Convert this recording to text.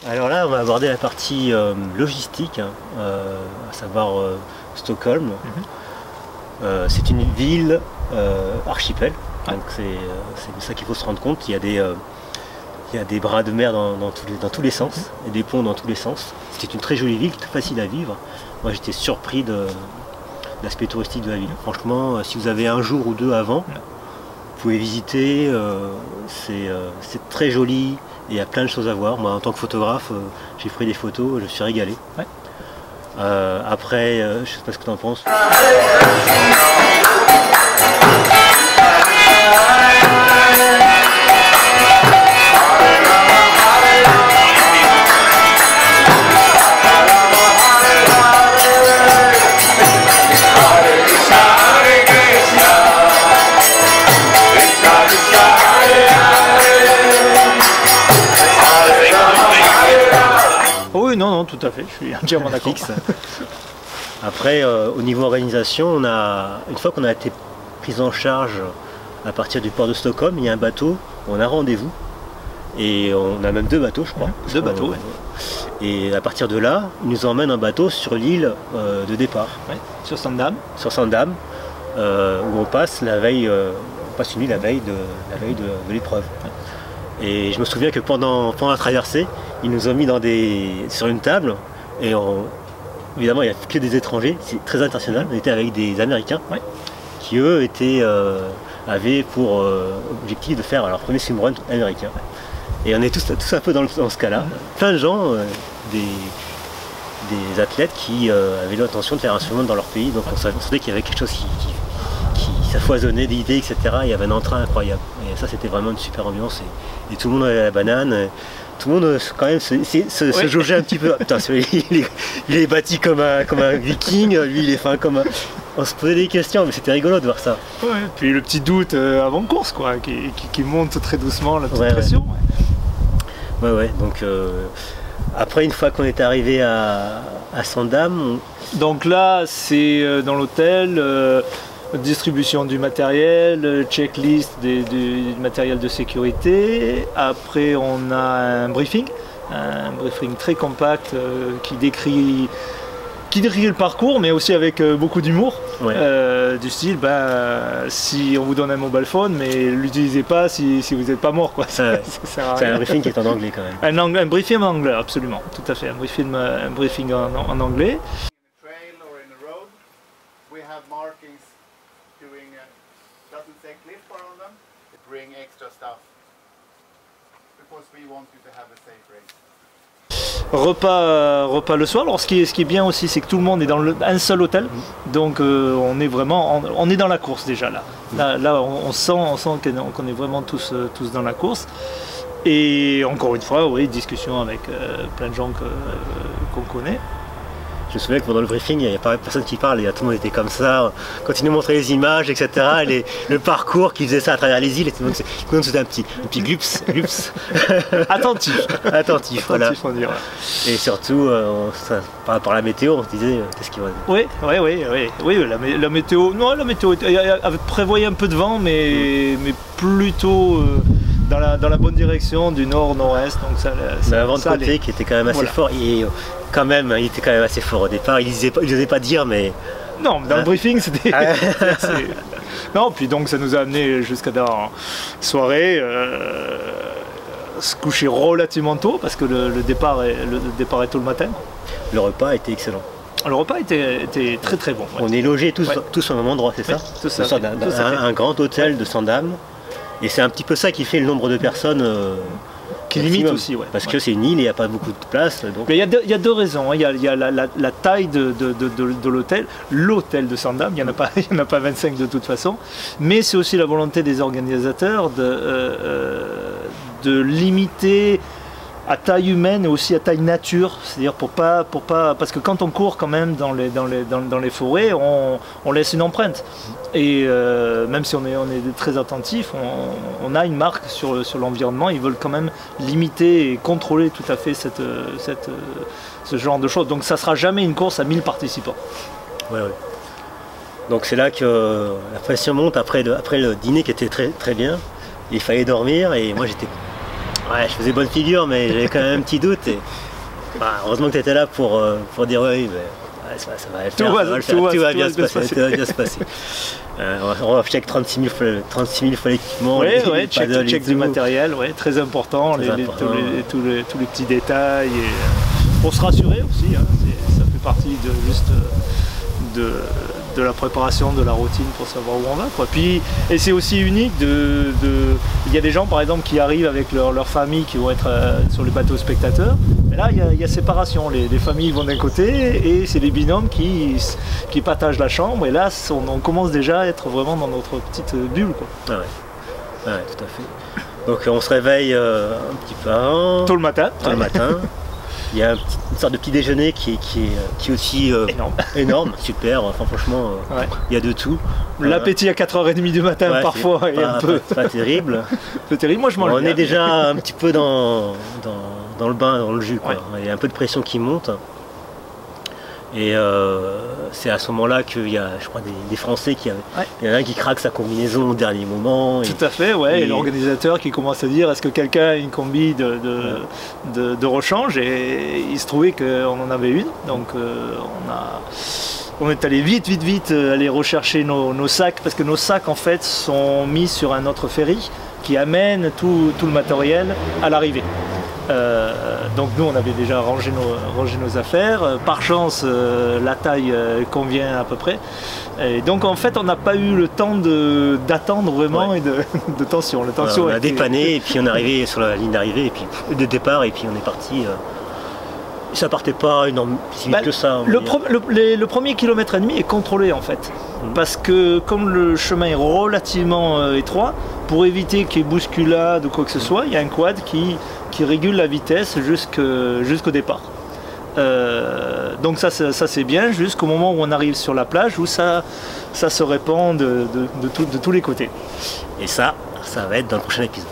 Alors là, on va aborder la partie logistique, hein, à savoir Stockholm. C'est une ville archipel, donc c'est ça qu'il faut se rendre compte. Il y a des bras de mer dans tous les sens, et des ponts dans tous les sens. C'était une très jolie ville, très facile à vivre. Moi j'étais surpris de l'aspect touristique de la ville. Franchement, si vous avez un jour ou deux avant, vous pouvez visiter, c'est très joli, et il y a plein de choses à voir. Moi en tant que photographe, j'ai pris des photos, je me suis régalé. Après, je ne sais pas ce que tu en penses. Oui, non, tout à fait, je suis entièrement d'accord. Après, au niveau organisation, une fois qu'on a été pris en charge à partir du port de Stockholm, il y a un bateau, on a rendez-vous, et on a même deux bateaux, je crois. Deux bateaux, Et à partir de là, ils nous emmènent un bateau sur l'île de départ. Sur Sandam. Sur Sandam, où on passe la veille, on passe une nuit la veille de l'épreuve. Et je me souviens que pendant la traversée, ils nous ont mis sur une table, et évidemment il n'y a que des étrangers, c'est très international. On était avec des Américains qui eux avaient pour objectif de faire leur premier swimrun américain. Et on est tous un peu dans ce cas-là. Plein de gens, des athlètes qui avaient l'intention de faire un swimrun dans leur pays, donc on sentait qu'il y avait quelque chose ça foisonnait d'idées, etc. Il y avait un entrain incroyable. Et ça, c'était vraiment une super ambiance. Et tout le monde avait la banane. Tout le monde, quand même, se jaugeait un petit peu. Putain, il est bâti comme un viking, lui, il est fin comme un... On se posait des questions, mais c'était rigolo de voir ça. Puis le petit doute avant course, quoi, qui monte très doucement, la petite pression. Donc, après, une fois qu'on est arrivé à Sandam... Donc là, c'est dans l'hôtel... distribution du matériel, checklist du matériel de sécurité. Après, on a un briefing très compact qui décrit le parcours, mais aussi avec beaucoup d'humour. Du style, si on vous donne un mobile phone, mais l'utilisez pas si vous n'êtes pas mort. C'est un briefing qui est en anglais quand même. Un briefing en anglais, absolument, tout à fait. Un briefing en anglais. Doesn't say cliff bar on them, bring extra stuff because we want you to have a safe race. Repas le soir. Alors ce qui est bien aussi, c'est que tout le monde est dans un seul hôtel, donc on est vraiment, on est dans la course déjà là. Là on sent qu'on est vraiment tous dans la course. Et encore une fois, oui, discussion avec plein de gens qu'on connaît. Je me souviens que pendant le briefing, il n'y a pas personne qui parle, tout le monde était comme ça, quand ils nous montraient les images, etc., le parcours qu'ils faisaient ça à travers les îles, tout le monde faisait un petit glups. Attentif, voilà. On dirait. Et surtout, par rapport à la météo, on se disait, qu'est-ce qu'il va dire. Oui, la météo, prévoyait un peu de vent, mais plutôt... dans la bonne direction, du nord-nord-est, donc un vent de côté qui était quand même assez fort, et quand même, il était quand même assez fort au départ, il n'osait pas dire, mais... Non, dans le briefing, c'était... Non, puis donc ça nous a amené jusqu'à la soirée, se coucher relativement tôt, parce que le départ est tôt le matin. Le repas était excellent. Le repas était très très bon. On est logés tous au même endroit, c'est ça? Tout ça. Un grand hôtel de Sandam. Et c'est un petit peu ça qui fait le nombre de personnes qui limite aussi, parce que c'est une île et il n'y a pas beaucoup de place. Donc... Mais il y a deux raisons. Il y a la taille de l'hôtel de Sandam, il n'y en a pas 25 de toute façon, mais c'est aussi la volonté des organisateurs de limiter à taille humaine et aussi à taille nature, c'est-à-dire pour pas, parce que quand on court quand même dans les forêts, on laisse une empreinte. Et même si on est très attentif, on a une marque sur l'environnement. Ils veulent quand même limiter et contrôler tout à fait ce genre de choses. Donc ça sera jamais une course à 1000 participants. Ouais. Donc c'est là que la pression monte après le dîner qui était très très bien. Il fallait dormir et moi Ouais, je faisais bonne figure, mais j'avais quand même un petit doute. Et... Bah, heureusement que tu étais là pour dire oui, mais ouais, ça va le faire, tout va bien se passer. On va check 36 000 fois l'équipement. Oui, check du matériel, très important, tous les petits détails. Et, pour se rassurer aussi, hein, ça fait partie de la préparation, de la routine pour savoir où on va, quoi. Puis, et c'est aussi unique il y a des gens par exemple qui arrivent avec leur famille qui vont être sur les bateaux spectateurs, mais là il y a séparation, les familles vont d'un côté et c'est les binômes qui partagent la chambre, et là on commence déjà à être vraiment dans notre petite bulle, quoi. Ah ouais, tout à fait. Donc on se réveille un petit peu avant. Tôt le matin. Il y a une sorte de petit déjeuner qui est aussi énorme, super, enfin franchement, il y a de tout. L'appétit à 4h30 du matin parfois est un peu... pas terrible. C'est terrible, moi je mange bien. On est déjà un petit peu dans le bain, dans le jus, quoi. Il y a un peu de pression qui monte. Et c'est à ce moment-là qu'il y a, je crois, des Français il y en a un qui craque sa combinaison au dernier moment. Tout à fait, et l'organisateur qui commence à dire est-ce que quelqu'un a une combi de rechange, et il se trouvait qu'on en avait une, donc on est allé vite aller rechercher nos sacs, parce que nos sacs en fait sont mis sur un autre ferry qui amène tout le matériel à l'arrivée. Donc nous on avait déjà rangé nos affaires, par chance la taille convient à peu près, et donc en fait on n'a pas eu le temps d'attendre vraiment, et de tension. La tension on a dépanné et puis on est arrivé sur la ligne d'arrivée et puis de départ, et puis on est parti. Ça partait pas si vite que ça. Le premier kilomètre et demi est contrôlé en fait, parce que comme le chemin est relativement étroit, pour éviter qu'il y ait bousculade ou quoi que ce soit, il y a un quad qui régule la vitesse jusqu'au départ. Donc ça c'est bien, jusqu'au moment où on arrive sur la plage, où ça se répand de tous les côtés. Et ça va être dans le prochain épisode.